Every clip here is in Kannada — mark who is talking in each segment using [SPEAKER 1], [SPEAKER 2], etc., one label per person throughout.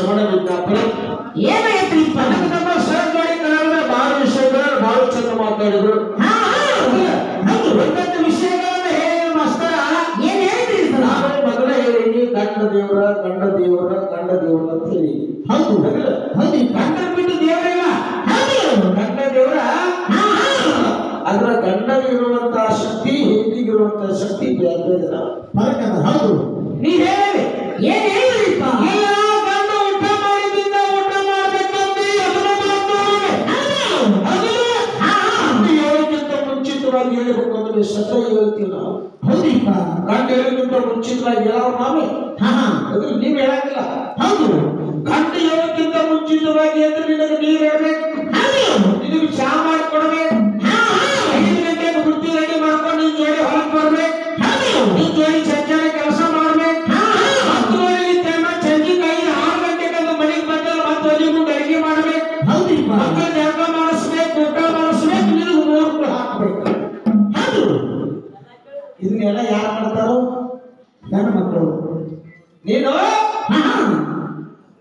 [SPEAKER 1] ಶ್ರವಣ ವಿಜ್ಞಾಪನೆ
[SPEAKER 2] ಏನಾಯ್ತು
[SPEAKER 1] ನಮ್ಮ ಸಹಕಾರಿ ಕಲಾವಿದ ಬಹಳ ವಿಷಯಗಳ ಬಹಳ ಚಂದ ಮಾತಾಡಿದ್ರು. ಒಂದೊಂದು ವಿಷಯಗಳನ್ನ ಹೇಳಿ ಮಾಸ್ತರ
[SPEAKER 2] ಏನ್ ಹೇಳ್ತೀರಿ
[SPEAKER 1] ನಾನು ಮೊದಲೇ ಹೇಳಿ ಗಂಡ ದೇವರ ಅಂತ ಹೇಳಿ.
[SPEAKER 2] ಹೌದು ಹೌದು
[SPEAKER 1] ಗಂಡ ಬಿಟ್ಟು ದೇವರಿಲ್ಲ. ಗಂಡ ದೇವರ ಅದರ ಗಂಡನಿಗಿರುವಂತಹ ಶಕ್ತಿ ಹೆಂಡಿಗಿರುವಂತಹ ಶಕ್ತಿ ಬೇರೆ
[SPEAKER 2] ಬರಕದ ಹೌದು
[SPEAKER 1] ನೀ ಹೇಳಿ
[SPEAKER 2] ಏನ್ ಹೇಳಿರಿಪ್ಪ
[SPEAKER 1] ಇಲ್ಲ ಗಂಡ ಊಟ ಮಾಡಿದಿಂದ ಊಟ ಮಾಡ್ಬೇಕಂತ ಹೇಳಕ್ಕಿಂತ ಮುಂಚಿತವಾಗಿ ಹೇಳಬೇಕು ಅಂದ್ರೆ ಸತ್ಯ ಹೇಳ್ತೀವಿ ನಾವು.
[SPEAKER 2] ಹೌದಿಪ್ಪ
[SPEAKER 1] ಗಂಡ ಹೇಳಕ್ಕಿಂತ ಮುಂಚಿತವಾಗಿ ಹೇಳೋರು ನಾವೇ. ಅದು ನೀವ್ ಹೇಳಂಗಿಲ್ಲ.
[SPEAKER 2] ಹೌದು
[SPEAKER 1] ಗಂಡ ಹೇಳಕ್ಕಿಂತ ಮುಂಚಿತವಾಗಿ ಅಂದ್ರೆ ನಿನಗೆ ನೀರ್ ಹೇಳ್ಬೇಕು, ನಿನಗೆ ಚಾ ಮಾಡಿಕೊಡ್ಬೇಕು, 5 ಗಂಟೆಗೆ ಬುತ್ತಿ ರೆಡಿ ಮಾಡ್ಕೊಂಡು ನಿನ್ ಜೋಡಿ ಹೊರಗೆ ಬರ್ಬೇಕು, ನಿನ್ ಜೋಡಿ ಚಂಚಲ ಕೆಲಸ ಮಾಡ್ಬೇಕು, 10 ಗಂಟೆ ಚಂಜಿಕಾಯಿ 6 ಗಂಟೆಗೆ ಮನೆಗೆ ಬಂದ್ರೆ ಮತ್ತೆ ಹೊಲಿ ಮುಂದೆ ಅಡಿಗೆ ಮಾಡ್ಬೇಕು,
[SPEAKER 2] ಹೌದಿಪ್ಪ
[SPEAKER 1] ಮಕ್ಕಳ ಜಾಗ ಮಾಡಿಸ್ಬೇಕು, ಊಟ ಮಾಡಿಸ್ಬೇಕು, ನಿನಗೆ 3 ರೂಪಾಯಿ ಹಾಕ್ಬೇಕು.
[SPEAKER 2] ಹೌದು
[SPEAKER 1] ಇದನ್ನೆಲ್ಲ ಯಾರು ಮಾಡ್ತಾರೋ?
[SPEAKER 2] ನನ್ನ ಮಕ್ಕಳು.
[SPEAKER 1] ನೀನು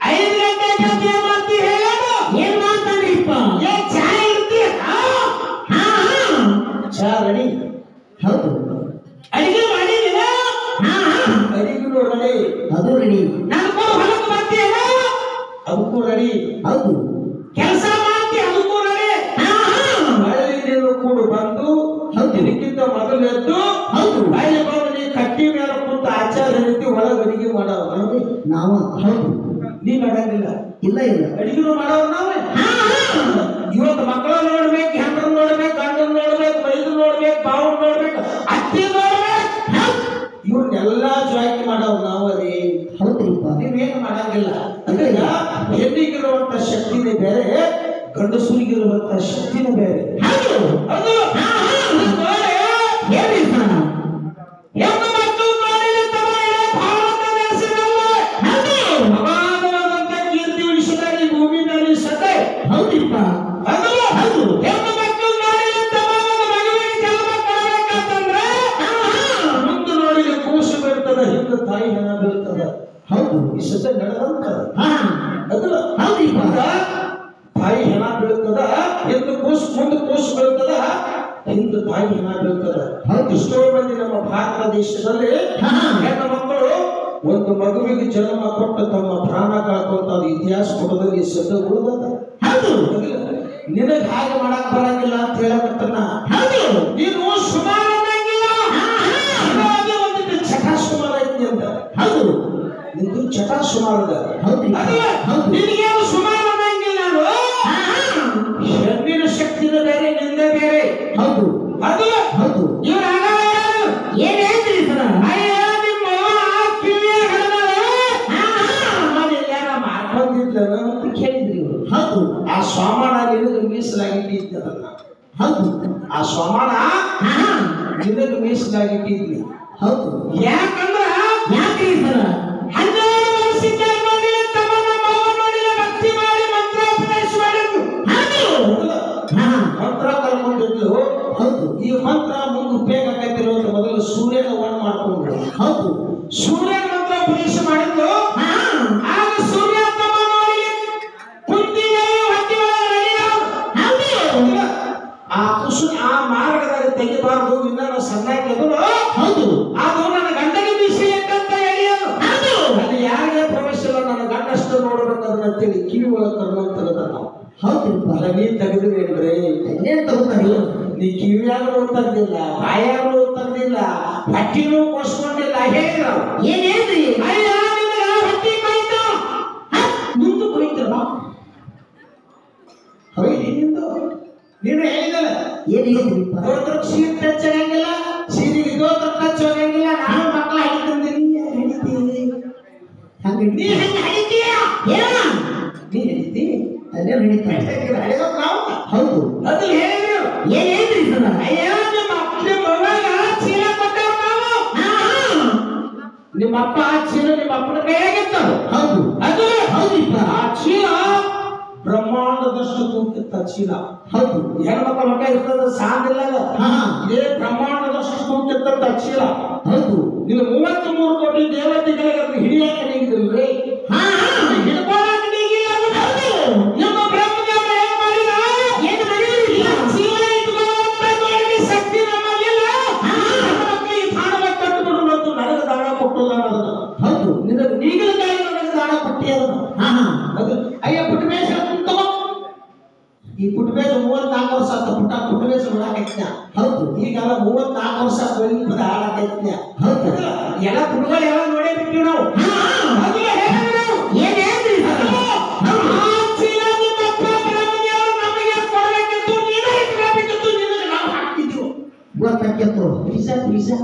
[SPEAKER 1] 5 ಗಂಟೆ ಕೆಲಸ ಮಾಡ್ತಿ ಹೇಳೋದು
[SPEAKER 2] ಏನ್ ಮಾಡ್ತಾನ್ರಿಪ್ಪ
[SPEAKER 1] ಏ ಚಾ ಇರ್ತೀಯ ಚಾ ರೆಡಿ,
[SPEAKER 2] ಹೌದು
[SPEAKER 1] ಅಡಿಗೆ ಮಾಡಿದಿಲ್ಲ, ಅಡಿಗೆ ರೆಡಿ,
[SPEAKER 2] ಅದು ರೆಡಿ,
[SPEAKER 1] ನನ್ಗೂ ಹೊಲಕ್ಕೆ ಬರ್ತೀಯಲ್ಲ ಅದಕ್ಕೂ ರೆಡಿ,
[SPEAKER 2] ಹೌದು
[SPEAKER 1] ಕೆಲಸ ಮಾಡ್ತಿ ಅದಕ್ಕೂ ರೆಡಿ, ಹಳ್ಳಿ ನೀರು ಕೂಡ ಬಂದು ಇದಕ್ಕಿಂತ ಮೊದಲು ಎದ್ದು
[SPEAKER 2] ಹೌದು
[SPEAKER 1] ಅಲ್ಲಿ ಬಂದು ನೀ ಕಟ್ಟಿ ಮೇಲೆ ಕುಂತ ಆಚಾರ ರೀತಿ ಒಳಗೆ ಅಡಿಗೆ ಮಾಡವ
[SPEAKER 2] ನಾವು ಹೌದು
[SPEAKER 1] ನೀ ಮಾಡಂಗಿಲ್ಲ,
[SPEAKER 2] ಇಲ್ಲ ಇಲ್ಲ
[SPEAKER 1] ಅಡಿಗೆನು ಮಾಡವ್ರು ನಾವೇ. ಇವತ್ತು ಮಕ್ಕಳ ನೋಡ್ಬೇಕು, ಹೆಂಡ್ರ ನೋಡ್ಬೇಕು, ಗಂಡನ್ ನೋಡ್ಬೇಕು, ಮೈದನ್ ನೋಡ್ಬೇಕು, ಬಾವನ್ ನೋಡ್ಬೇಕು, ಅತ್ತಿ ನೋಡ್ಬೇಕು, ಇವ್ರನ್ನೆಲ್ಲಾ ಜಾಯ್ತಿ ಮಾಡವ್ರು ನಾವೇ.
[SPEAKER 2] ಹೌದ್ರಿಪ್ಪ
[SPEAKER 1] ನೀವೇನು ಮಾಡಂಗಿಲ್ಲ. ಅಂದ್ರೆ ಹೆಣ್ಣಿಗಿರುವಂತ ಶಕ್ತಿನೇ ಬೇರೆ, ಗಂಡಸರಿಗಿರುವಂತ ಶಕ್ತಿನೇ ಬೇರೆ.
[SPEAKER 2] ಹೌದು
[SPEAKER 1] ಅದು
[SPEAKER 2] ಏನಿಪ್ಪ
[SPEAKER 1] ಹೆಣ್ಣು ಮಕ್ಕಳು ನೋಡಿದ ಭಾರತ ದೇಶದಲ್ಲಿ ಅಗಾಧವಾದಂತ ಕೀರ್ತಿ ಉಳಿಸಿದಾಗ ಈ ಭೂಮಿ ಮೇಲೆ ಸತೆ.
[SPEAKER 2] ಹೌದಿಪ್ಪ
[SPEAKER 1] ಅದು
[SPEAKER 2] ಹೌದು
[SPEAKER 1] ಹೆಣ್ಣು ಮಕ್ಕಳು ನೋಡಿದ ಮಗುವಿಗೆ ಜನ್ಮ ಕೊಡಬೇಕಂತಂದ್ರೆ ಮುಂದೆ ನೋಡಿದ ಕೂಸು ಬೀಳ್ತದ, ಹಿಂದೆ ತಾಯಿ ಹೆಣ ಬೀಳ್ತದ.
[SPEAKER 2] ಹೌದು
[SPEAKER 1] ಈ ಸತೆ ನಡೆದಂತ ಅದು
[SPEAKER 2] ಹೌದಿಪ್ಪ
[SPEAKER 1] ತಾಯಿ ಹೆಣ ಬೀಳ್ತದ, ಹಿಂದೆ ಕೂಸು ಮುಂದೆ ಕೂಸು ಬೀಳ್ತದ, ಹಿಂದೆ ತಾಯಿ ಹೆಣ ಬೀಳ್ತದ. ಎಷ್ಟೋ ಮಂದಿ ನಮ್ಮ ಭಾರತ ದೇಶದಲ್ಲಿ ಹೆಣ್ಣು ಮಕ್ಕಳು ಒಂದು ಮಗುವಿಗೆ ಜನ್ಮ ಕೊಟ್ಟು ತಮ್ಮ ಪ್ರಾಣ ಕಳ್ಕೊಂತ ಇತಿಹಾಸ ಕೊಡೋದಲ್ಲಿ ಸದ್ದ ಉಳಿದ.
[SPEAKER 2] ಹೌದು
[SPEAKER 1] ನಿನಗೆ ಹಾಗೆ ಮಾಡಕ್ ಬರಂಗಿಲ್ಲ ಅಂತ ಹೇಳಕತ್ತನ.
[SPEAKER 2] ಹೌದು
[SPEAKER 1] ನೀನು ಸುಮಾರು ಅನ್ನಂಗಿಲ್ಲ, ಒಂದು ಚಟ ಸುಮಾರು ಐತಿ ಅಂತ.
[SPEAKER 2] ಹೌದು
[SPEAKER 1] ನಿಂದು ಚಟ ಸುಮಾರದ.
[SPEAKER 2] ಹೌದು ಹೌದು
[SPEAKER 1] ನಿನಗೇನು ಸುಮಾರು ಅನ್ನಂಗಿಲ್ಲ. ನಾನು ಹೆಣ್ಣಿನ ಶಕ್ತಿನ ಬೇರೆ, ನಿಂದೆ ಬೇರೆ.
[SPEAKER 2] ಹೌದು
[SPEAKER 1] ಅದು
[SPEAKER 2] ಹೌದು
[SPEAKER 1] ಇವ್ರ
[SPEAKER 2] ಏನ್ ಹೇಳ್ತೀರಿ ಸರ
[SPEAKER 1] ಮಾಡ್ಕೊಂಡಿದ್ದ ಕೇಳಿದ್ರಿ ಇವರು.
[SPEAKER 2] ಹೌದು
[SPEAKER 1] ಆ ಸ್ವಾಮನ ನಿನಗೆ ಮೀಸಲಾಗಿಟ್ಟಿದ್ದಲ್ಲ,
[SPEAKER 2] ಹೌದು
[SPEAKER 1] ಆ ಸ್ವಾಮನ ನಿನಗೆ ಮೀಸಲಾಗಿಟ್ಟಿದ್ವಿ.
[SPEAKER 2] ಹೌದು
[SPEAKER 1] ಯಾಕಂದ್ರ
[SPEAKER 2] ಯಾಕ್ರಿ ಸರ
[SPEAKER 1] 12 ವರ್ಷಕ್ಕೆ ನೋಡಿಲ್ಲ, ತಮ್ಮನ ಮಾವ ನೋಡಿಲ್ಲ, ಭಕ್ತಿ ಮಾಡಿ ಮಂತ್ರೋಪದೇಶ ಮಾಡಿದ್ದು. ಮಂತ್ರ ಕಲ್ಕೊಂಡಿದ್ಲು.
[SPEAKER 2] ಹೌದು
[SPEAKER 1] ಈ ಮಂತ್ರ ಮುಂದೆ ಉಪಯೋಗ ಆಗೈತಿರೋ ಅಂತ ಮೊದಲು ಸೂರ್ಯನ ಒಣ ಮಾಡ್ಕೊಂಡ್ರು.
[SPEAKER 2] ಹೌದು
[SPEAKER 1] ಸೂರ್ಯನ ಮಂತ್ರ ಉಪದೇಶ ಮಾಡಿದ್ದು. ಆಗ ಸೂರ್ಯ ತಮ್ಮ ನೋಡಿ ಕುಂತಿಗೆ ಹೊತ್ತಿ ಆ ಕುಸು ಆ ಮಾರ್ಗದಾಗ ತೆಗಿಬಾರ್ದು, ಇನ್ನ ನಾವು ಸಣ್ಣಾಗಿದ್ರು.
[SPEAKER 2] ಹೌದು
[SPEAKER 1] ಅದು ನನ್ನ ಗಂಡಗೆ ಬಿಸಿ ಅಂತ ಹೇಳಿಯೋದು. ಅಲ್ಲಿ ಯಾರಿಗೆ ಪ್ರವೇಶ ಇಲ್ಲ, ನನ್ನ ಗಂಡ ಅಷ್ಟು ನೋಡ್ಬೇಕಂದ್ರೆ ಅಂತೇಳಿ ಕಿವಿ ಒಳಗೆ ಕರ್ನಂತರದ ನಾವು.
[SPEAKER 2] ಹೌದ್ರಿಪ್ಪ
[SPEAKER 1] ಅಲ್ಲ ನೀ ತೆಗೆದ್ರಿ ಅಂದ್ರೆ
[SPEAKER 2] ಏನ್ ತಗೋತಾರಿ
[SPEAKER 1] ನೀ ಕಿವಿಯಾಗಲೂ ತೆಗ್ದಿಲ್ಲ, ಬಾಯಾಗಲೂ ತೆಗ್ದಿಲ್ಲ, ಹೊಟ್ಟಿನೂ ಕೊಡ್ಸ್ಕೊಂಡಿಲ್ಲ. ಹೇಳಿದ್ರು
[SPEAKER 2] ಏನ್ ಹೇಳ್ರಿ
[SPEAKER 1] ಅಯ್ಯ ನಿನಗ ಹೊಟ್ಟಿ ಕೊಯ್ತು, ನಿಂದು ಕೊಯ್ತಲ್ಲ. ನಿಂದು ನೀನು ಹೇಳಿದಲ್ಲ,
[SPEAKER 2] ಏನ್ ಹೇಳ್ರಿಪ್ಪ
[SPEAKER 1] ದೊಡ್ಡ ಸೀರೆ ಟಚ್ ಆಗಂಗಿಲ್ಲ, ಸೀರೆಗೆ ದೊಡ್ಡ ಟಚ್ ಆಗಂಗಿಲ್ಲ. ನಾನು ಮಕ್ಕಳ ಹಿಡಿತೀನಿ,
[SPEAKER 2] ಹಂಗೆ
[SPEAKER 1] ನೀ ಹೆಂಗೆ ಹಿಡಿತೀಯ?
[SPEAKER 2] ಏನ
[SPEAKER 1] ನೀ ಹಿಡಿತಿ
[SPEAKER 2] ಅಲ್ಲೇ ಹಿಡಿತಾರೆ
[SPEAKER 1] ಹಿಡಿಯೋದು ನಾವು.
[SPEAKER 2] ಹೌದು
[SPEAKER 1] ಅದು ಹೇಳಿದ್ರು.
[SPEAKER 2] ಏನ್ ಹೇಳ್ರಿ ಸರ
[SPEAKER 1] ಅಯ್ಯ ನಿಮ್ಮ ಮಗ ಚೀಲ ಕೊಟ್ಟವ್ರು ನಾವು. ನಿಮ್ಮ ಅಪ್ಪ ಚೀಲ ನಿಮ್ಮ ಅಪ್ಪನ ಕೈಯಾಗಿತ್ತು.
[SPEAKER 2] ಹೌದು
[SPEAKER 1] ಅದು
[SPEAKER 2] ಹೌದಿಪ್ಪ
[SPEAKER 1] ಆ ಚೀಲ ಬ್ರಹ್ಮಾಂಡದಷ್ಟು ತೂಕಿತ್ತ ಚೀಲ.
[SPEAKER 2] ಹೌದು
[SPEAKER 1] ಹೆಣ್ಮಕ್ಳ ಹೊಟ್ಟೆ ಇರ್ತದ ಸಾಂದಿಲ್ಲ, ಇದೇ ಬ್ರಹ್ಮಾಂಡದಷ್ಟು ತೂಕಿತ್ತ ಚೀಲ.
[SPEAKER 2] ಹೌದು
[SPEAKER 1] ನೀವು 33 ಕೋಟಿ ದೇವತೆಗಳಿಗೆ ಅದನ್ನು ಹಿಡಿಯಾಕ ನೀಗಿದ್ರಿ, ಹಿಡ್ಕೊಳಕ ಹಾಡಾಕೈತ್ನ.
[SPEAKER 2] ಹೌದು
[SPEAKER 1] ಈಗ 34 ವರ್ಷ ಕೊಯ್ಲಿ ಪದ ಹಾಡಾಕೈತ್ನ.
[SPEAKER 2] ಹೌದು
[SPEAKER 1] ಎಲ್ಲ ಹುಡುಗರು ಎಲ್ಲ ನೋಡೇ ಬಿಟ್ಟಿವಿ ನಾವು. ಅದು ಹೇಗೆ ನಾವು
[SPEAKER 2] ಏನ್ ಹೇಳ್ರಿ ಸರ
[SPEAKER 1] ಆ ಚೀಲ ನಿಮ್ಮ ಅಪ್ಪ ಬ್ರಹ್ಮದೇವರು ನಮಗೆ ಕೊಡಬೇಕಿತ್ತು, ನೀವೇ ಇಟ್ಕೋಬೇಕಿತ್ತು, ನಿಮಗೆ ನಾವು ಹಾಕ್ತಿದ್ವು.
[SPEAKER 2] ಗೊತ್ತಾಗ್ಯತ್ತು
[SPEAKER 1] ಪಿಜ್ಜಾ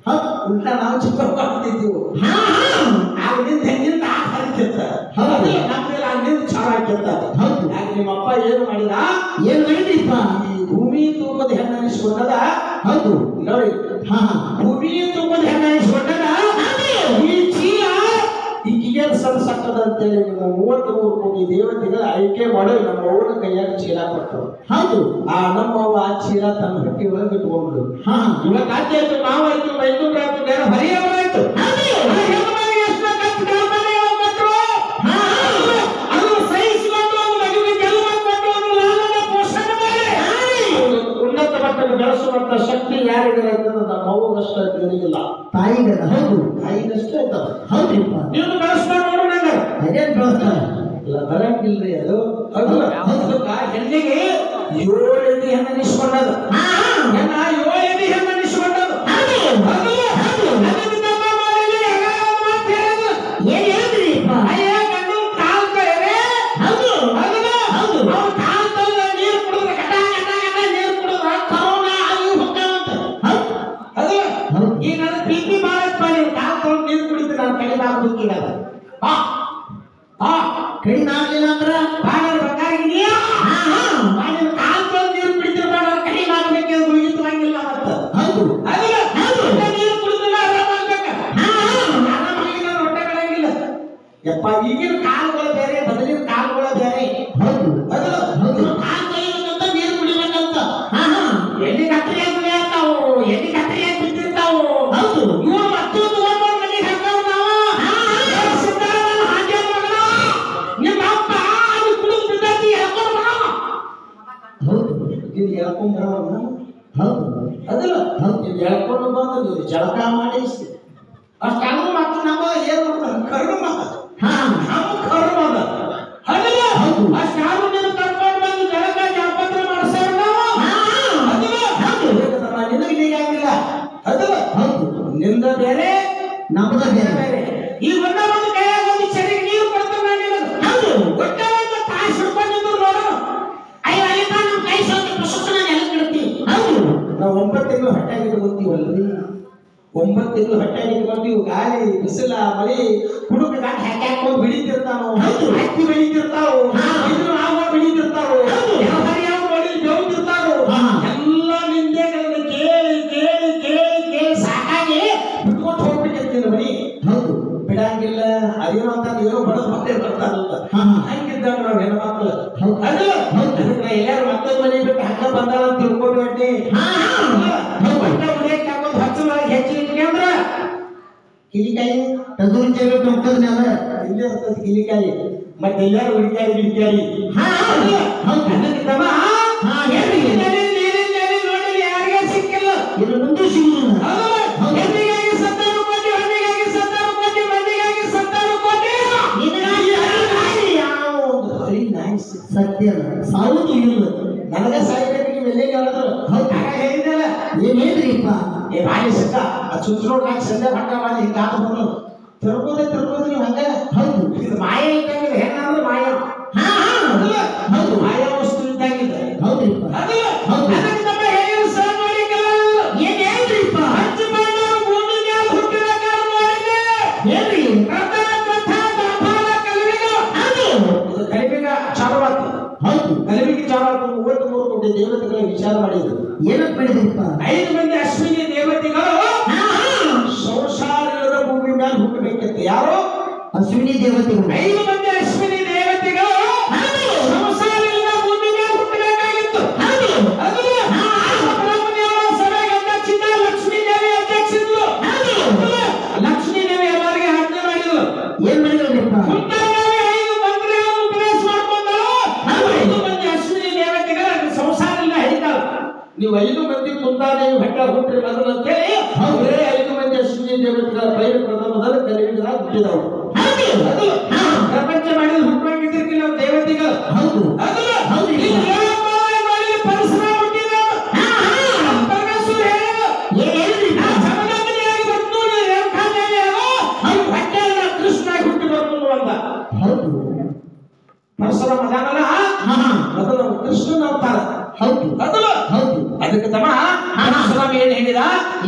[SPEAKER 1] ಹೌದು ಉಲ್ಟಾ ನಾವು ಚಿಕ್ಕ ಮಾಡ್ತಿದ್ದೀವಿ. ಅಲ್ಲಿಂದ ಹೆಣ್ಣಿಂದ ಹರಿತಿರ್ತ.
[SPEAKER 2] ಹೌದು
[SPEAKER 1] ನಮ್ಗೆಲ್ಲ ಅಲ್ಲಿಂದ ಚಾರ ಹಾಕಿರ್ತ.
[SPEAKER 2] ಹೌದು
[SPEAKER 1] ಆಗ ನಿಮ್ಮ ಅಪ್ಪ ಏನು ಮಾಡಿದ,
[SPEAKER 2] ಏನ್ ಮಾಡಿದ್ರಿಪ್ಪ
[SPEAKER 1] ಈ ಭೂಮಿ ತೂಕದ ಹೆಣ್ಣು ಅನಿಸ್ಕೊಂಡದ.
[SPEAKER 2] ಹೌದು
[SPEAKER 1] ನೋಡಿ
[SPEAKER 2] ಹಾ
[SPEAKER 1] ಭೂಮಿ ತೂಕದ ಹೆಣ್ಣು ಅನಿಸ್ಕೊಂಡದ. ಈ ಚೀಲ ಈಗಿಗೆ ಸಣ್ಣ ಅಂತೇಳಿ ನಿಮ್ಮ 33 ಕೋಟಿ ದೇವತೆಗಳ ಆಯ್ಕೆ ಮಾಡೋ ನಮ್ಮ ಅವ್ವನ ಕೈಯಾಗ ಚೀಲ ಕೊಟ್ಟರು.
[SPEAKER 2] ಹೌದು
[SPEAKER 1] ನಮ್ಮ ಅವ್ವ ಆ ಚೀಲ ತನ್ನ ಹೊಟ್ಟೆ ಒಳಗೆ ಇಟ್ಕೊಂಡ್ರು.
[SPEAKER 2] ಹಾ
[SPEAKER 1] ಇವತ್ತು ಆಚೆ ಆಯ್ತು, ಮಾವಾಯ್ತು, ಮೈದೂರಾಯ್ತು, ಬೇರೆ ಹರಿಯವಾಯ್ತು. ಅದು ಸಹಿಸಿಕೊಂಡು ಒಂದು ಮಗುವಿಗೆ ಗೆಲುವನ್ನು ಕೊಟ್ಟು ಒಂದು ಲಾಲನ ಪೋಷಣೆ ಮಾಡಿ ಉನ್ನತ ಮಟ್ಟಕ್ಕೆ ಬೆಳೆಸುವಂತ ಶಕ್ತಿ ಯಾರಿಗಾರ ಇರ್ತದೆ, ನಮ್ಮ ಅವ್ವಗಷ್ಟೇ ಇರಲಿಲ್ಲ,
[SPEAKER 2] ತಾಯಿಗದ ಹೌದು
[SPEAKER 1] ತಾಯಿಗಷ್ಟೇ ಇರ್ತದೆ.
[SPEAKER 2] ಹೌದ್ರಿಪ್ಪ
[SPEAKER 1] ನೀವು ಬೆಳೆಸ್ಕೊಂಡು ನೋಡೋಣ.
[SPEAKER 2] ಅದೇನ್ ಬೆಳೆಸ್ತಾರೆ
[SPEAKER 1] ಇಲ್ಲ ಬರಂಗಿಲ್ರಿ ಅದು. ಹೆಣ್ಣಿಗೆ 7 ಎದಿ ಹೆಣ್ಣು ಅನಿಸ್ಕೊಂಡದು. ಹೆಣ್ಣ 7 ಎದಿ ಹೆಣ್ಣು ಅನಿಸ್ಕೊಂಡದು.
[SPEAKER 2] ಏನ್ ಹೇಳ್ರಿಪ್ಪ
[SPEAKER 1] ಅಯ್ಯ ಗಂಡು ಕಾಲ್ ಕೈರೆ.
[SPEAKER 2] ಹೌದು
[SPEAKER 1] ಹೌದು ಅವ್ರು ಕಾಲ್ ಕೈಲೆ ನೀರು ಕುಡಿದ್ರೆ ಗಟ ಗಟ ಗಟ ನೀರು ಕುಡಿದ್ರೆ ಕರೋನಾ ಆಗಿ ಹೋಗ್ತಾವಂತ. ಅದು ಈಗ ನನ್ನ ಪ್ರೀತಿ ಮಾಡಪ್ಪ, ನೀವು ಕಾಲ್ ತೊಗೊಂಡು ನೀರು ಕುಡಿದ್ರೆ ನಾನು ಕಡಿಮೆ ಆಗ್ಬೇಕೀಗ.
[SPEAKER 2] ಕಡಿಮೆ ಆಗ್ಲಿಲ್ಲ ಅಂದ್ರ
[SPEAKER 1] ಬಾಳರ್ ಬಂಗಾರಿದೆಯಾ? ಬಾಳರ್ ಕಾಲ್ ತೊಗೊಂಡು ನೀರು ಕುಡಿದ್ರೆ ಬಾಳರ್ ಕಡಿಮೆ ಆಗ್ಬೇಕು, ಉಳಿತವಾಗಿಲ್ಲ ಮತ್ತ.
[SPEAKER 2] ಹೌದು
[SPEAKER 1] ನೀರು ಕುಡಿದ್ರೆ ಆರಾಮಾಗ್ಬೇಕ. ಆರಾಮಾಗಿ ನಾನು ಹೊಟ್ಟೆ ಬೆಳಂಗಿಲ್ಲ. ಯಪ್ಪ ಈಗಿನ ಕಾಲುಗಳು ಬೇರೆ, ಬದಲಿನ ಕಾಲುಗಳು ಬೇರೆ.
[SPEAKER 2] ಹೌದು
[SPEAKER 1] ಅದು ಕಾಲು ತೊಳಿಬೇಕಂತ ನೀರು ಕುಡಿಬೇಕಂತ. ಎಲ್ಲಿ ಕತ್ರಿಯಾಗಿ ಕುಡಿಯತ್ತಾವು, ಎಲ್ಲಿ ಕತ್ರಿಯಾಗಿ ಬಿದ್ದಿರ್ತಾವು.
[SPEAKER 2] ಹೌದು
[SPEAKER 1] ಇವ್ರು ಮತ್ತೊಂದು ಮನೆಗೆ ಹಾಕವ್ ನಾವು. ಸಿದ್ದರಾಮಯ್ಯ ಹಾಗೆ ಮಗನ, ನಿಮ್ಮ ಅಪ್ಪ ಅದು ಕುಡಿದು ಬಿದ್ದೈತಿ, ಹೇಳ್ಕೊಂಡು ಬರೋ.
[SPEAKER 2] ಹೌದು
[SPEAKER 1] ಇದು ಹೇಳ್ಕೊಂಡು ಬರೋಣ.
[SPEAKER 2] ಹೌದು
[SPEAKER 1] ಅದಲ್ಲ ನೀವು ಹೇಳ್ಕೊಂಡು ಬಂದು ನೀವು ಜಳಕ ಮಾಡಿ ಅಷ್ಟೆಲ್ಲ ಮತ್ತು ನಮ್ಮ ಏನು ಮಾಡ್ತಾರೆ ಕರ್ಮ. ನಮ್ಮ ಕರ್ಮ ಅದ. ಅದಲ್ಲ ಅಷ್ಟಾರು ನೀವು ಕರ್ಕೊಂಡು ಬಂದು ಜಳಕ ಜಾಪತ್ರ ಮಾಡಿಸ್ಯಾರ ನಾವು. ಅದಲ್ಲ ನಿನಗೆ ಹೀಗಾಗಿಲ್ಲ. ಅದಲ್ಲ ನಿಂದ ಬೇರೆ
[SPEAKER 2] ನಮ್ಮದ ಬೇರೆ
[SPEAKER 1] ಬೇರೆ. ಈ ಒಂದ ಒಂದು ಕೈಯಾಗ ಒಂದು ಚರಿಗೆ ನೀರು ಕೊಡ್ತಾರ ನಿನಗೆ. ಒಟ್ಟ ಒಂದು ತಾಸು ಹಿಡ್ಕೊಂಡಿದ್ರು ನೋಡು. ಅಯ್ಯೋ ಅಯ್ಯಪ್ಪ ನಮ್ಮ ಕೈ ಸ್ವಲ್ಪ ಪುಸ್ತಕ ಎಲ್ಲ ಇಡ್ತೀವಿ. ನಾವು 9 ತಿಂಗಳು ಹೊಟ್ಟೆಗೆ ಇಟ್ಕೊತೀವಲ್ರಿ. 9 ತಿಂಗಳು ಹೊಟ್ಟೆಗೆ ಇಟ್ಕೊತೀವಿ. ಗಾಳಿ ಬಿಸಿಲ ಮಳಿ ಹುಡುಗ ಗಾಡಿ ಹಾಕ್ಕೊಂಡು ಬೆಳೀತಿರ್ತಾವ, ಹತ್ತಿ ಬೆಳೀತಿರ್ತಾವ, ಇದ್ರು ಆಗ ಬೆಳೀತಿರ್ತಾವ, ಹರಿಯಾವ ನೋಡಿ ಬೆಳೀತಿರ್ತಾವ. ಎಲ್ಲ ನಿಂದೆಗಳನ್ನ ಕೇಳಿ ಕೇಳಿ ಕೇಳಿ ಕೇಳಿ ಸಾಕಾಗಿ ಬಿಟ್ಕೊಟ್ಟು ಹೋಗ್ಬಿಟ್ಟಿರ್ತೀನಿ ಮನಿ.
[SPEAKER 2] ಹೌದು
[SPEAKER 1] ಬಿಡಂಗಿಲ್ಲ. ಅದೇನೋ ಅಂತ ಏನೋ ಬಡದು ಮತ್ತೆ ಬರ್ತಾರಲ್ಲ, ಹಂಗಿದ್ದಾಗ ನಾವು ಹೆಣ್ಮಕ್ಳು. ಅದಕ್ಕೆ ಎಲ್ಲಾರು ಮತ್ತೊಂದು ಮನೆ ಬಿಟ್ಟು ಹಂಗ ಬಂದಾಳ ಅಂತ ತಿಳ್ಕೊಬೇಡಿ. ಹೆಚ್ಚಿಗೆ ಕಿಲಿಕಾಯಿ
[SPEAKER 2] ತಗುನ್ ಜೇಬೆ ತೊಂಕದ್ನೆಲ್ಲ
[SPEAKER 1] ಇಲ್ಲೇ ಇರ್ತದೆ ಕಿಲಿಕಾಯಿ. ಮತ್ತೆ ಎಲ್ಲಾರು ಉಳಿಕಾಯಿ ಗಿಳಿಕಾಯಿ. ಯಾರಿಗೆ ಸಿಕ್ಕಿಲ್ಲ,
[SPEAKER 2] ಇದು ಮುಂದೆ ಸಿಗುದಿಲ್ಲ.
[SPEAKER 1] ಹೆಣ್ಣಿಗಾಗಿ 70 ಕೋಟಿ, ಹಣ್ಣಿಗಾಗಿ 70 ಕೋಟಿ, ಮಂದಿಗಾಗಿ 70 ಕೋಟಿ.
[SPEAKER 2] ಸತ್ಯ ಸಾವುದು ಇಲ್ಲ.
[SPEAKER 1] ನನಗೆ ಸಾಯ್ಬೇಕು ನೀವು ಎಲ್ಲೇ ಹೇಳಿದ್ರು. ಹೇಳಿದ್ದಲ್ಲ
[SPEAKER 2] ಏನ್ ಹೇಳ್ರಿಪ್ಪ
[SPEAKER 1] ಏ ಬಾಯಿ ಸಿಕ್ಕ ಚುಂಚನೋಡ್ ನಾಲ್ಕು ಸಂಜೆ ಭಟ್ಟ ಮಾಡಿ ಹಿಂಗೆ ಆತ ಬಂದು ತಿರ್ಗೋದೆ ನೀವು ಹಂಗ.
[SPEAKER 2] ಹೌದು
[SPEAKER 1] ಇದು ಮಾಯ ಇದ್ದಂಗಿದೆ. ಹೆಣ್ಣಂದ್ರೆ ಮಾಯ. ಹೌದು ಮಾಯ ವಸ್ತು ಇದ್ದಂಗಿದೆ.
[SPEAKER 2] ಹೌದ್ರಿಪ್ಪ
[SPEAKER 1] ಅದಕ್ಕೆ ನಮ್ಮ ಹೇಳಿದ ಸರ್ ಮಾಡಿಕಲ್ಲ.
[SPEAKER 2] ಏನ್ ಹೇಳ್ರಿಪ್ಪ
[SPEAKER 1] ಹಚ್ಚಿ ಬಂದವರು ಭೂಮಿ ಮ್ಯಾಲ ಹುಟ್ಟಿದಾಗ ನೋಡಿದೆ.
[SPEAKER 2] ಹೇಳ್ರಿ
[SPEAKER 1] ಇದು ಕಲಿಮಿಗ ಚಾಲುವಾತು.
[SPEAKER 2] ಹೌದು
[SPEAKER 1] ಕಲಿಮಿಗೆ ಚಾಲುವಾತು. 33 ಕೋಟಿ ದೇವತೆಗಳ ವಿಚಾರ ಮಾಡಿದ್ರು.
[SPEAKER 2] ಏನಂತ ಮಾಡಿದ್ರಿಪ್ಪ
[SPEAKER 1] 5 ಮಂದಿ ಅಶ್ವಿನಿ ದೇವತೆಗಳು ಸಂಸಾರದ ಭೂಮಿ ಮ್ಯಾಲ ಹುಟ್ಟಬೇಕಿತ್ತು. ಯಾರು?
[SPEAKER 2] ಅಶ್ವಿನಿ ದೇವತೆಗಳು.
[SPEAKER 1] 5 ಮಂದಿ ಅಶ್ವಿನಿ ದೇವತೆಗಳು ಸಂಸಾರದ ಭೂಮಿ ಮ್ಯಾಲ ಹುಟ್ಟಬೇಕಾಗಿತ್ತು. ಬ್ರಹ್ಮದೇವರ ಸಭೆಗೆ ಅಧ್ಯಕ್ಷಿದ್ದ ಲಕ್ಷ್ಮೀ ದೇವಿ ಅಧ್ಯಕ್ಷಿದ್ಲು. ಲಕ್ಷ್ಮೀ ದೇವಿ ಎಲ್ಲರಿಗೆ ಆಜ್ಞೆ ಮಾಡಿದ್ರು.
[SPEAKER 2] ಏನ್ ಮಾಡಿದ್ರಿಪ್ಪ
[SPEAKER 1] 5 ಮಂತ್ರಿಗಳನ್ನು ಉಪದೇಶ ಮಾಡ್ಕೊಂಡರು. 5 ಮಂದಿ ಅಶ್ವಿನಿ ದೇವತೆಗಳು ಸಂಸಾರದಿಂದ ಹಿಡಿತಾರ. ನೀವು 5 ಮಂದಿ ಕುಂತಾದೇವಿ ಭಟ್ಟ ಹುಟ್ಟ್ರಿ ಮೊದಲು ಅಂತೇಳಿ 5 ಮಂದಿ ಅಶ್ವಿನಿ ದೇವತೆಗಳ ಪೈರು ಪ್ರಥಮದಲ್ಲಿ ಕಲಿಯುಗದಾಗ ಹುಟ್ಟಿದವು. ಪ್ರಪಂಚ ಮಾಡಿದ ಹುಟ್ಟುವಂಗಿದ್ದಿರ್ಕಿಲ್ಲ ದೇವತೆಗಳು. ಪರಿಸರ ಹುಟ್ಟಿದ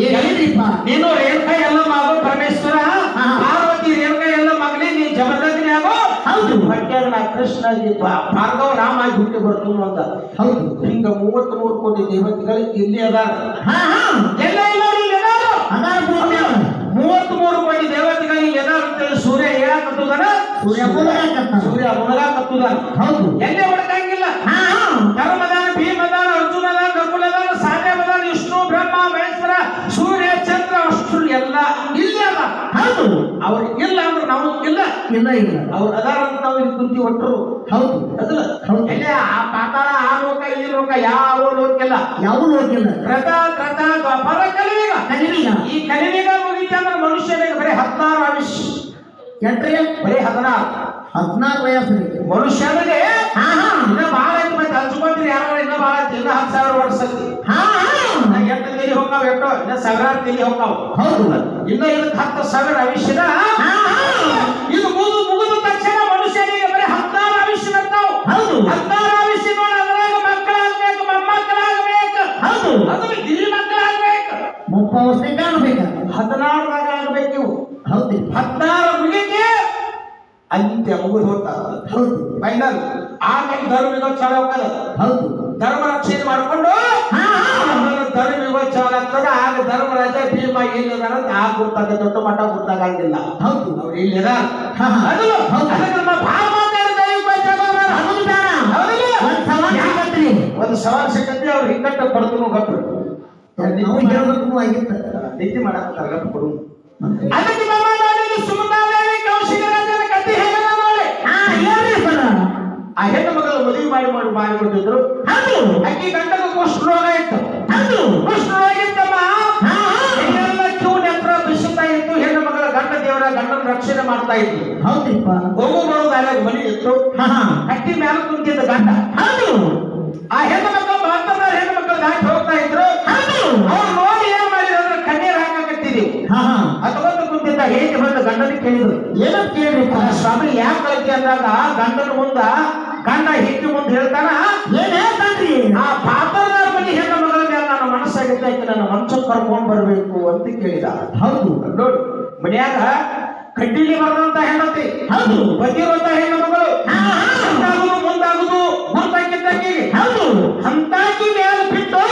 [SPEAKER 2] ಏನಿದ್ರಿಪ್ಪ
[SPEAKER 1] ನೀನು ರೇಣುಕಾ ಎಲ್ಲ ಮಗು ಪರಮೇಶ್ವರ, ಪಾರ್ವತಿ ರೇಣುಕಾ ಎಲ್ಲ ಮಗನೇ ನೀ ಜಬರ್ದಸ್ತಿ ಆಗೋ.
[SPEAKER 2] ಹೌದು
[SPEAKER 1] ಹೊಟ್ಯಾಗ ನಾ ಕೃಷ್ಣ ಭಾರ್ಗವ ರಾಮ ಆಗಿ ಹುಟ್ಟಿ ಬರ್ತೀನಿ ಅಂತ.
[SPEAKER 2] ಹೌದು
[SPEAKER 1] ಹಿಂಗ 33 ಕೋಟಿ ದೇವತೆಗಳು ಇಲ್ಲಿ ಅದಾರ. ಎಲ್ಲ ಇಲ್ಲ ಇಲ್ಲಿ ಅದಾರು. 33 ಕೋಟಿ ದೇವತೆಗಳು ಇಲ್ಲಿ ಅದಾರ ಅಂತೇಳಿ ಸೂರ್ಯ ಹೇಳಕತ್ತದಾರ.
[SPEAKER 2] ಸೂರ್ಯ
[SPEAKER 1] ಮುನಗಾಕತ್ತದಾರ.
[SPEAKER 2] ಹೌದು
[SPEAKER 1] ಎಲ್ಲೇ ಹೊಡ್ಕಂಗಿಲ್ಲ. ಧರ್ಮದಾನ, ಭೀಮದಾನ, ಅರ್ಜುನದಾನ, ನಕುಲದಾನ, ಸಾಧ್ಯವದಾನ, ವಿಷ್ಣು, ಬ್ರಹ್ಮ, ಮಹೇಶ್ವರ, ಸೂರ್ಯ, ಚಂದ್ರ ಅಷ್ಟು ಎಲ್ಲ ಇಲ್ಲಿ ಅದ.
[SPEAKER 2] ಹೌದು
[SPEAKER 1] ಅವ್ರಿಗೆ ಇಲ್ಲ ಅಂದ್ರೆ ನಾವು ಇಲ್ಲ.
[SPEAKER 2] ಇಲ್ಲ ಇಲ್ಲ
[SPEAKER 1] ಅವ್ರು ಅದಾರ ಅಂತ ನಾವು ಇಲ್ಲಿ ಕುಂತಿ ಒಟ್ಟರು.
[SPEAKER 2] ಹೌದು
[SPEAKER 1] ಅದಲ್ಲ
[SPEAKER 2] ಹೌದು
[SPEAKER 1] ಎಲ್ಲೇ ಆ ಪಾತಾಳ, ಆ ಲೋಕ, ಈ ಲೋಕ ಯಾವ ಲೋಕಿಲ್ಲ.
[SPEAKER 2] ಯಾವ ಹೋಗಿಲ್ಲ
[SPEAKER 1] ಕೃತ ದ್ವಾಪರ ಕಲಿಯುಗ. ಈ ಕಲಿಯುಗ ಮುಗಿತ ಅಂದ್ರೆ ಮನುಷ್ಯನಿಗೆ ಬರೀ 16 ಆಯುಷ್.
[SPEAKER 2] ಎಂಟ್ರಿ
[SPEAKER 1] ಬರೀ 16.
[SPEAKER 2] 16 ವಯಸ್ಸು
[SPEAKER 1] ಮನುಷ್ಯನಿಗೆ ಇನ್ನ ಬಹಳ ಐತಿ. ಮತ್ತೆ ಹಂಚ್ಕೊಂಡ್ರಿ ಯಾರು ಇನ್ನ ಬಹಳ ಐತಿ. ಇನ್ನ 10,000 ವರ್ಷ ಐತಿ. ಎಷ್ಟು ತಿಳಿ ಹೋಗ್ತಾವ, ಎಷ್ಟೋ ಇನ್ನ 1000 ತಿಳಿ ಹೋಗ್ತಾವ.
[SPEAKER 2] ಹೌದು
[SPEAKER 1] ಇನ್ನ ಇದಕ್ಕೆ 10,000 ಆಯುಷ್ಯದ. ಇದು ಮುಗಿದ ತಕ್ಷಣ ಮನುಷ್ಯನಿಗೆ ಬರೀ 16 ಆಯುಷ್ಯ ಬರ್ತಾವ.
[SPEAKER 2] ಹೌದು
[SPEAKER 1] 16 ಆಯುಷ್ಯ ನೋಡಿ ಅದ್ರಾಗ ಮಕ್ಕಳಾಗ್ಬೇಕು, ಮೊಮ್ಮಕ್ಕಳಾಗ್ಬೇಕು.
[SPEAKER 2] ಹೌದು
[SPEAKER 1] ಅದು ಗಿರಿ ಮಕ್ಕಳಾಗ್ಬೇಕು.
[SPEAKER 2] 30 ವರ್ಷ ಕಾಣಬೇಕ
[SPEAKER 1] 16ದಾಗ ಆಗ್ಬೇಕು ಇವು.
[SPEAKER 2] ಹೌದು
[SPEAKER 1] 16 ಮುಗಿಗೆ ಅಂತ್ಯ ಮುಗಿದು ಹೋಗ್ತಾರ.
[SPEAKER 2] ಹೌದು
[SPEAKER 1] ಫೈನಲ್ ಆಮೇಲೆ ಧರ್ಮ ಚಾಲ ಹೋಗ್ತದ.
[SPEAKER 2] ಹೌದು
[SPEAKER 1] ಧರ್ಮ ರಕ್ಷಣೆ ಮಾಡಿಕೊಂಡು ಧರ್ಮ ಯುಗ ಚಾಲ ಆಗ್ತದ. ಆಗ ಧರ್ಮರಾಜ ಭೀಮ ಎಲ್ಲಿದಾರ ಅಂತ ಆಗ ಗೊತ್ತಾಗ ದೊಡ್ಡ ಮಠ ಗೊತ್ತಾಗಂಗಿಲ್ಲ.
[SPEAKER 2] ಹೌದು
[SPEAKER 1] ಅವ್ರು ಇಲ್ಲಿದ
[SPEAKER 2] ಒಂದು
[SPEAKER 1] ಸವಾಲ್ ಸಿಕ್ಕಂತೆ ಅವ್ರು ಹಿಕ್ಕಟ್ಟ ಕೊಡ್ತು ಗಟ್ರು
[SPEAKER 2] ನಾವು ಹೇಳ್ಬೇಕು ಆಗಿತ್ತ
[SPEAKER 1] ನಿದ್ದೆ ಮಾಡಕ್ತಾರ ಗಟ್ಟು ಕೊಡು. ಅದಕ್ಕೆ ಸುಮಂತಾದೇವಿ ಕೌಶಿಕ ರಾಜನ ಕಥೆ ಹೇಗದ ನೋಡಿ. ಆ ಹೆಣ್ಣು ಮಗಳು ಮದುವೆ ಮಾಡಿ ಕೊಟ್ಟಿದ್ರು. ಅಕ್ಕಿ ಗಂಡಗ ಕುಷ್ಠ ರೋಗ ಇತ್ತು. ಕುಷ್ಠ ರೋಗ ಇತ್ತಮ್ಮ. ಎಲ್ಲ ಕ್ಯೂ ನೆತ್ರ ಬಿಸುತ್ತಾ ಇತ್ತು. ಹೆಣ್ಣು ಮಗಳ ಗಂಡ ದೇವರ ಗಂಡನ ರಕ್ಷಣೆ ಮಾಡ್ತಾ ಇತ್ತು.
[SPEAKER 2] ಹೌದಪ್ಪ
[SPEAKER 1] ಹೋಗು ಬರೋದಾಗ ಮನೆ ಇತ್ತು. ಕಟ್ಟಿ ಮ್ಯಾಲ ಕುಂತಿದ್ದ ಗಂಡ. ಆ ಹೆಣ್ಣು ಮಕ್ಕಳು ಬಾಂಧವ್ಯ ಹೆಣ್ಣು ಮಕ್ಕಳು ದಾಟಿ ಹೋಗ್ತಾ ಇದ್ರು. ಅವ್ರು ನೋಡಿ ಏನ್ ಮಾಡಿದ್ರು ಅಂದ್ರೆ ಕಣ್ಣೀರ್ ಹಾಕಕತ್ತಿದೀವಿ. ಅದೊಂದು ಕುಂತಿದ್ದ ಹೇಗೆ ಬಂದು ಗಂಡನಿಗೆ ಕೇಳಿದ್ರು. ಏನಂತ ಕೇಳಿದ್ರು, ಸ್ವಾಮಿ ಯಾಕೆ ಕಳಿಸಿ ಅಂದಾಗ ಗಂಡನ ಮುಂದ ಗಂಡ ಹೆಂಡತಿ ಮುಂದೆ ಹೇಳ್ತಾನ,
[SPEAKER 2] ಏನ್ ಹೇಳ್ತಾನ್ರಿ,
[SPEAKER 1] ಆ ಪಾತ್ರದಾರ ಮನೆ ಹೆಣ್ಣು ಮಗಳ ಮೇಲೆ ನನ್ನ ಮನಸ್ಸಾಗಿದ್ದ ನನ್ನ ಮಂಚ ಕರ್ಕೊಂಡ್ ಬರ್ಬೇಕು ಅಂತ ಕೇಳಿದ.
[SPEAKER 2] ಹೌದು
[SPEAKER 1] ನೋಡು ಮನ್ಯಾಗ ಕಡ್ಡಿಲಿ ಬರೆದಂತ ಹೆಣ್ಣತಿ.
[SPEAKER 2] ಹೌದು
[SPEAKER 1] ಬಂದಿರುವಂತ ಹೆಣ್ಣು ಮಗಳು ಮುಂದಾಗುದು ಗುರ್ತಾಕಿದ್ದಂಗೆ. ಹೌದು ಅಂತಾಕಿ ಮೇಲೆ ಬಿಟ್ಟು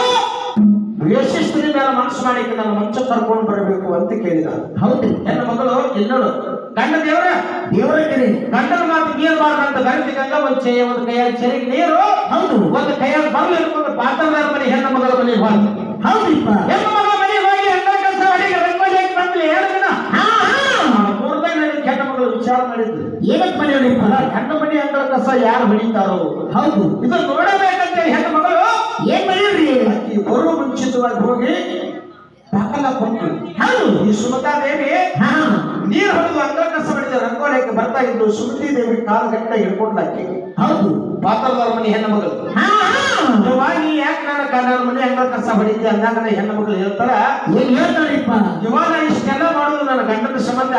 [SPEAKER 1] ಯಶಸ್ವಿ ಮೇಲೆ ಮನಸ್ಸು ಮಾಡಿಕ್ಕೆ ನನ್ನ ಮಂಚ ಕರ್ಕೊಂಡು ಬರಬೇಕು ಅಂತ ಕೇಳಿದ.
[SPEAKER 2] ಹೌದು
[SPEAKER 1] ಹೆಣ್ಣು ಮಗಳು ಇನ್ನೋಡು ಗಂಡ ದೇವರ
[SPEAKER 2] ಕಡೆ
[SPEAKER 1] ಗಂಡನ ಮಾತು ನೀರ್ಬಾರ್ದಂತ ಗಂಟಿ ಗಂಗ ಒಂದು ಕೈಯಾಗ ಚೆರಿಗೆ ನೀರು. ಹೌದು ಒಂದು ಕೈಯಾಗ ಬರ್ಲು ಇಟ್ಕೊಂಡು ಪಾತ್ರದಾರ ಮನೆ ಹೆಣ್ಣು ಮಗಳ ಮನೆಗೆ ಹೋಗಿ.
[SPEAKER 2] ಹೌದಪ್ಪ
[SPEAKER 1] ಹೆಣ್ಣು ಮಗಳ ಮನೆಗೆ ಹೋಗಿ ಹೆಣ್ಣ ಕೆಲಸ ಅಡಿಗೆ ರಂಗೋಲಿ ಹಾಕಿ ಬಂದ್ಲಿ 2 ದಿನ. 3 ದಿನ ಹೆಣ್ಣು ಮಗಳು ವಿಚಾರ ಮಾಡಿದ್ರು.
[SPEAKER 2] ಏನಕ್ಕೆ ಮನೆಯಲ್ಲಿಪ್ಪ
[SPEAKER 1] ಹೆಣ್ಣು ಮನೆ ಹೆಣ್ಣು ಕಸ ಯಾರು ಹೊಡಿತಾರೋ.
[SPEAKER 2] ಹೌದು
[SPEAKER 1] ಇದು ನೋಡಬೇಕಂತೇಳಿ ಹೆಣ್ಣು ಮಗಳು
[SPEAKER 2] ಏನ್ ಮನೆಯಲ್ರಿ
[SPEAKER 1] ಈ ಬರುವ ಮುಂಚಿತವಾಗಿ ಹೋಗಿ ದಾಖಲ ಕೊಟ್ಟರು.
[SPEAKER 2] ಹೌದು
[SPEAKER 1] ಈ ಸುಮತಾ ದೇವಿ ನೀರು ಹೊಡೆದು ಅಂಗಳ ಕಸ ಹೊಡೆದ ರಂಗೋಲಿಗೆ ಬರ್ತಾ ಇದ್ದು. ಸುಮತಿ ದೇವಿ ಕಾಲು ಗಂಟೆ ಹಿಡ್ಕೊಂಡ್ಲಾಕಿ.
[SPEAKER 2] ಹೌದು
[SPEAKER 1] ಪಾತ್ರದಾರ ಮನೆ ಹೆಣ್ಣು ಮಗಳು. ನೀ ಯಾಕೆ ನನ್ನ ಮನೆ ಅಂಗಳ ಕಸ ಹೊಡಿದ್ದೆ ಅಂದಾಗ ಹೆಣ್ಣು ಮಗಳು ಹೇಳ್ತಾರ,
[SPEAKER 2] ಏನ್ ಹೇಳ್ತಾರಿಪ್ಪ,
[SPEAKER 1] ಇವಾಗ ಇಷ್ಟೆಲ್ಲ ಮಾಡೋದು ನನ್ನ ಗಂಡನ ಸಂಬಂಧ.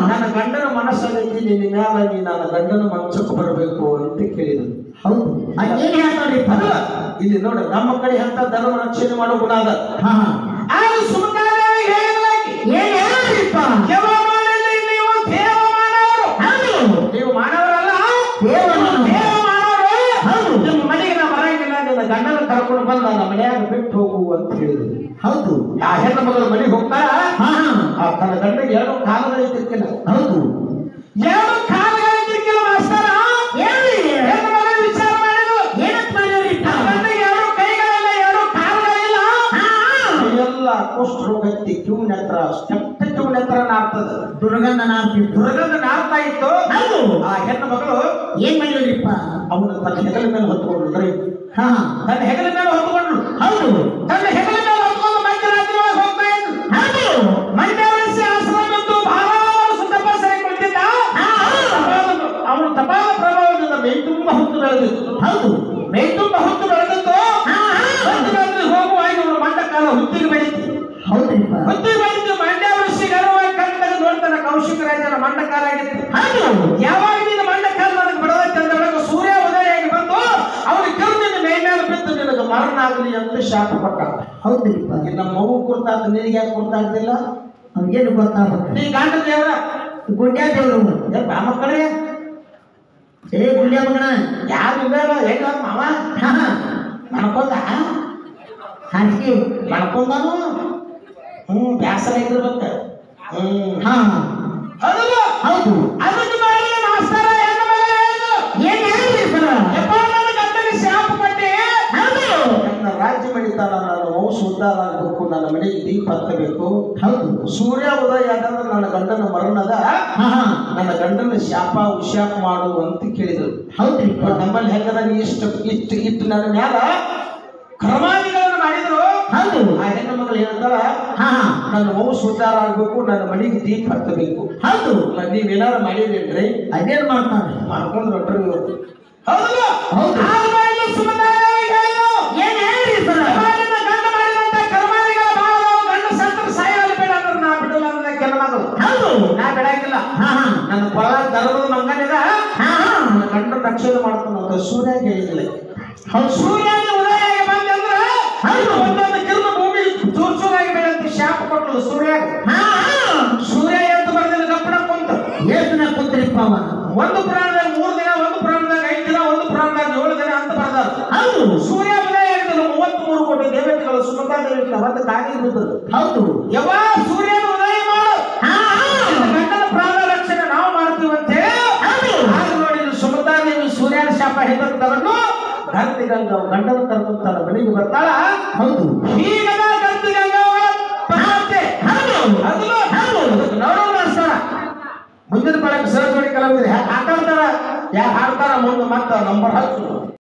[SPEAKER 1] ನನ್ನ ಗಂಡನ ಮನಸ್ಸಲ್ಲಿ ನಿನ್ನ ಮ್ಯಾಲ ನೀ ನನ್ನ ಗಂಡನ ಮಂಚಕ್ಕೆ ಬರಬೇಕು ಅಂತ ಕೇಳಿದ್ರು.
[SPEAKER 2] ಹೌದು ಏನ್ ಹೇಳ್ತಾರಿಪ್ಪ,
[SPEAKER 1] ಇಲ್ಲಿ ನೋಡ ನಮ್ಮ ಕಡೆ ಅಂತ ಧರ್ಮ ರಕ್ಷಣೆ ಮಾಡೋ ಗುಣ ಅದ. ಆಗ ಸುಮತಾದೇವಿ ಹೇಳಿದ್ಲಾಕಿ,
[SPEAKER 2] ಏನ್ ಹೇಳಿಪ್ಪ,
[SPEAKER 1] ನೀವು ದೇವ ಮಾನವರು. ನೀವು ಮಾನವರಲ್ಲ,
[SPEAKER 2] ದೇವ
[SPEAKER 1] ಮಾನವರು. ನಿಮ್ಮ ಮನೆಗೆ ನಾ ಬರಂಗಿಲ್ಲ, ನಿನ್ನ ಗಂಡನ ಕರ್ಕೊಂಡು ಬಂದು ನನ್ನ ಮನೆಯಾಗ ಬಿಟ್ಟು ಹೋಗು ಅಂತ ಹೇಳಿದ್ರು.
[SPEAKER 2] ಹೌದು
[SPEAKER 1] ಆ ಹೆಣ್ಣು ಮಗಳು ಮನೆಗೆ ಹೋಗ್ತಾರ. ಆ ತನ್ನ ಗಂಡಗೆ 2 ಕಾಲಗಳು ತಿರ್ಕಿಲ್ಲ.
[SPEAKER 2] ಹೌದು
[SPEAKER 1] 2 ಕಾಲಗಳು ತಿರ್ಕಿಲ್ಲ ಮಾಸ್ತರ. ಹೆಣ್ಣು ಮಗಳು ವಿಚಾರ ಮಾಡಿದ್ರು, ಏನಂತ ಮಾಡಿದ್ರಿ, ಗಂಡಗೆ 2 ಕೈಗಳಿಲ್ಲ, 2 ಕಾಲಗಳಿಲ್ಲ. ಎಲ್ಲ ಕುಷ್ಠ ರೋಗಕ್ಕೆ ಕ್ಯೂ ನೆತ್ರ ಕೆಟ್ಟ ಕ್ಯೂ ನೆತ್ರ ನಾರ್ತದ.
[SPEAKER 2] ದುರ್ಗಂಧ
[SPEAKER 1] ನಾರ್ತಾ ಇತ್ತು. ಆ ಹೆಣ್ಣು ಮಗಳು
[SPEAKER 2] ಏನ್ ಮಾಡಿದ್ರಿಪ್ಪ,
[SPEAKER 1] ಅವನು ತನ್ನ ಹೆಗಲ ಮೇಲೆ ಹೊತ್ಕೊಂಡ್ರು. ತನ್ನ ಹೆಗಲ ಮೇಲೆ ಹೊತ್ಕೊಂಡ್ರು.
[SPEAKER 2] ಹೌದು
[SPEAKER 1] ತನ್ನ ಹೆಗಲ ಮೇಲೆ ಹೊತ್ಕೊಂಡು ಮಧ್ಯರಾತ್ರಿ ಒಳಗೆ ಹೋಗ್ತಾ ಇದ್ರು. ಮಂಡ್ಯವರಿಸಿ ಆಶ್ರಮ ಮತ್ತು ಬಹಳ ತಪಸ್ಸರೆ ಕೊಟ್ಟಿದ್ದ. ಅವನು ತಪಾಲ ಪ್ರಭಾವದಿಂದ ಮೈ ತುಂಬ ಹೊತ್ತು ಬೆಳೆದಿತ್ತು.
[SPEAKER 2] ಹೌದು
[SPEAKER 1] ಮೈ ತುಂಬ ಹೊತ್ತು ಬೆಳೆದಿತ್ತು. ಹೋಗುವಾಗ ಅವನು ಮಂಡ ಕಾಲ ಹುತ್ತಿಗೆ ಬೆಳೀತು.
[SPEAKER 2] ಹೌದ್ರಿಪ್ಪ
[SPEAKER 1] ಹುತ್ತಿಗೆ ಬೆಳೀತು. ಮಂಡ್ಯವರಿಸಿ ಗರ್ವವಾಗಿ ಕಣ್ಣಲ್ಲಿ ನೋಡ್ತಾನೆ ಕೌಶಿಕ ರಾಜನ ಮಂಡ ಕಾಲ ಆಗಿತ್ತು. ಯಾವಾಗ ನಿನ್ನ ಮಂಡ ಕಾಲ ನನಗೆ ಬಿಡೋದಕ್ಕೆ ಅಂದ ಸೂರ್ಯ ಉದಯ ಆಗಿ ಬಂದು ಅವನು ಕರುಣಿನ ಮೈ ಮೇಲೆ ಬಿದ್ದು ನಿನಗೆ ಮರಣ ಆಗಲಿ ಅಂತ ಶಾಪ ಕೊಟ್ಟ.
[SPEAKER 2] ಹೌದ್ರಿಪ್ಪ.
[SPEAKER 1] ನಮ್ಮ ಮಗು ಕೊಡ್ತಾ ನಿನಗೆ ಯಾಕೆ ಕೊಡ್ತಾ ಇದ್ದಿಲ್ಲ?
[SPEAKER 2] ಅವ್ನಿಗೇನು ಗೊತ್ತಾಗ್ಬೇಕು.
[SPEAKER 1] ನೀ ಗಂಡ ದೇವ್ರ
[SPEAKER 2] ಗುಂಡ್ಯಾ ದೇವ್ರು
[SPEAKER 1] ಬಾ ಮಕ್ಕಳೇ.
[SPEAKER 2] ಏ ಗುಂಡ್ಯಾ ಮಗನ
[SPEAKER 1] ಯಾರು ಇದಾರ ಹೆಂಗ ಮಾವ ಮಣ್ಕೊಂಡ
[SPEAKER 2] ಹಾಸಿಗೆ
[SPEAKER 1] ಮಣ್ಕೊಂಡಾನು. ಬ್ಯಾಸರ ಇದ್ರಬೇಕ.
[SPEAKER 2] ಹಾ
[SPEAKER 1] ಹೌದಲ್ಲ?
[SPEAKER 2] ಹೌದು.
[SPEAKER 1] ಅದಕ್ಕೆ ಮಾಡಿ ಮಾಸ್ತರ ಹೆಣ್ಣ ಮಗ
[SPEAKER 2] ಏನ್ ಹೇಳ್ರಿ ಸರ?
[SPEAKER 1] ನನ್ನ ಗಂಡನಿಗೆ ಶಾಪ ಕೊಟ್ಟಿ
[SPEAKER 2] ಹೌದು.
[SPEAKER 1] ನನ್ನ ರಾಜ್ಯ ಮಣಿತಾನ, ನನ್ನ ವಂಶ ಉದ್ಧಾರ ಆಗಬೇಕು, ನನ್ನ ಮನೆಗೆ ದೀಪ ಹತ್ತಬೇಕು.
[SPEAKER 2] ಹೌದು.
[SPEAKER 1] ಸೂರ್ಯ ಉದಯ ಆದಂದ್ರೆ ನನ್ನ ಗಂಡನ ಮರಣದ ನನ್ನ ಗಂಡನ ಶಾಪ ಉಶಾಪ ಮಾಡು ಅಂತ ಕೇಳಿದ್ರು.
[SPEAKER 2] ಹೌದ್ರಿಪ್ಪ.
[SPEAKER 1] ನಮ್ಮಲ್ಲಿ ಹೆಂಗದ ನೀ ಇಷ್ಟು ನನ್ನ ಮ್ಯಾಲ ಕರ್ಮಾದಿಗಳನ್ನು ಮಾಡಿದ್ರು.
[SPEAKER 2] ಹೌದು.
[SPEAKER 1] ಆ ಹೆಣ್ಣು ಮಗಳು ಹೇಳ್ತಾಳ,
[SPEAKER 2] ಹಾ
[SPEAKER 1] ನನ್ನ ವಂಶ ಉದ್ಧಾರ ಆಗ್ಬೇಕು, ನನ್ನ ಮನೆಗೆ ದೀಪ ಹತ್ತಬೇಕು.
[SPEAKER 2] ಹೌದು.
[SPEAKER 1] ನೀವೇನಾರು ಮಾಡಿರೇನ್ರಿ?
[SPEAKER 2] ಅದೇನ್ ಮಾಡ್ತಾನೆ?
[SPEAKER 1] ಮಾಡ್ಕೊಂಡು ಹೊಟ್ರಿ ಹೌದಲ್ಲ?
[SPEAKER 2] ಹೌದು. ಏನ್ ಹೇಳ್ರಿ ಸರ?
[SPEAKER 1] ಗಂಡ ಮಾಡಿದಂತ ಕರ್ಮಾದಿಗಳ ಗಂಡ ಸತ್ರ ಸಾಯಲ್ಲ ಬೇಡ ಅಂದ್ರೆ ನಾ ಬಿಡಲ್ಲ ಅಂದ್ರೆ ಕೆಲ ಮಗಳು.
[SPEAKER 2] ಹೌದು.
[SPEAKER 1] ನಾ ಬಿಡಂಗಿಲ್ಲ. ನನ್ನ ಕೊಳ ಧರ್ಮದ ಮಂಗನಿದ ನನ್ನ ಗಂಡ ರಕ್ಷಣೆ ಮಾಡ್ತಾನ. ಸೂರ್ಯ ಹೇಳಿದಿಲ್ಲ. ಸೂರ್ಯನ ಉದಯ ಬಂದಂದ್ರೆ ಒಂದೊಂದು ಕಿರಣ ಭೂಮಿ ಚೂರ್ ಚೂರಾಗಿ ಬೆಳೆದಂತೆ ಶಾಪ ಕೊಟ್ಟಳು ಸೂರ್ಯ. ಸೂರ್ಯ ಎಂದು ಬರ್ದಿಲ್ಲ ಗಪ್ಪಣ ಕುಂತ.
[SPEAKER 2] ಎಷ್ಟು ದಿನ ಕುಂತ್ರಿಪ್ಪ ಅವ?
[SPEAKER 1] ಒಂದು ಪುರಾಣದಾಗ 3 ದಿನ, ಒಂದು ಪುರಾಣದಾಗ 5 ದಿನ, ಒಂದು ಪುರಾಣದಾಗ 7 ದಿನ ಅಂತ ಬರ್ದಾರ.
[SPEAKER 2] ಹೌದು.
[SPEAKER 1] ಸೂರ್ಯ ಉದಯ ಆಗಿದ್ರು 33 ಕೋಟಿ ದೇವತೆಗಳು ಸುಮತಾ ದೇವಿಗೆ ಒಂದು ಕಾಗಿ ಬಿದ್ದರು.
[SPEAKER 2] ಹೌದು.
[SPEAKER 1] ಯಾವ ಸೂರ್ಯನ ಉದಯ ಮಾಡು, ಗಂಡನ ಪ್ರಾಣ ರಕ್ಷಣೆ ನಾವು ಮಾಡ್ತೀವಂತೆ. ಆಗ ನೋಡಿ ಸುಮತಾ ದೇವಿ ಸೂರ್ಯನ ಶಾಪ ಹೆಂಗ್ ತಗೊಂಡು ಗಂತಿಗಂಗ ಗಂಡನ ಕರ್ಕೊಂಡು ತನ್ನ ಮನೆಗೆ ಬರ್ತಾಳ.
[SPEAKER 2] ಹೌದು.
[SPEAKER 1] ಹೀಗದ ಗಂತಿಗಂಗ ನೋಡೋಣ ಸರ. ಮುಂದಿನ ಬಳಕ ಸರಸ್ವತಿ ಕಲಾವಿದರು ಆಟಾಡ್ತಾರ, ಯಾರು ಹಾಡ್ತಾರ ಮುಂದೆ ಮತ್ತ ನಂಬರ್ 10